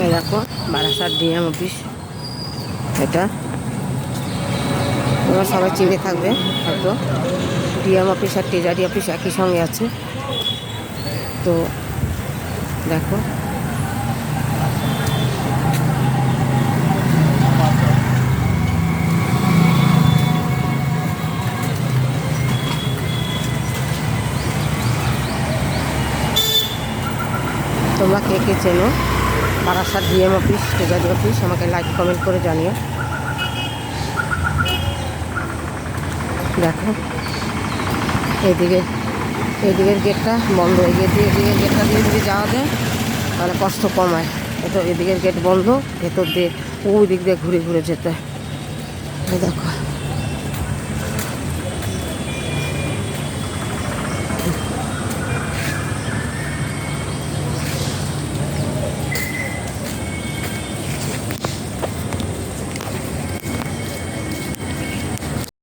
এই দেখো Barasat DM office, এটা তোমরা সবাই চিনে থাকবে হয়তো। ডিএম অফিস আর ট্রেজারি অফিস একই সঙ্গে আছে। তো দেখো তোমরা কে কে চেনো Barasat DM office, treasury office, আমাকে লাইক কমেন্ট করে জানিও। দেখো এইদিকের গেটটা বন্ধ, এদিকের গেটটা দিয়ে যদি যাওয়া যায় তাহলে কষ্ট কমায়। তো এদিকের গেট বন্ধ, ভেতর দিয়ে ওই দিক দিয়ে ঘুরে ঘুরে যেতে। দেখো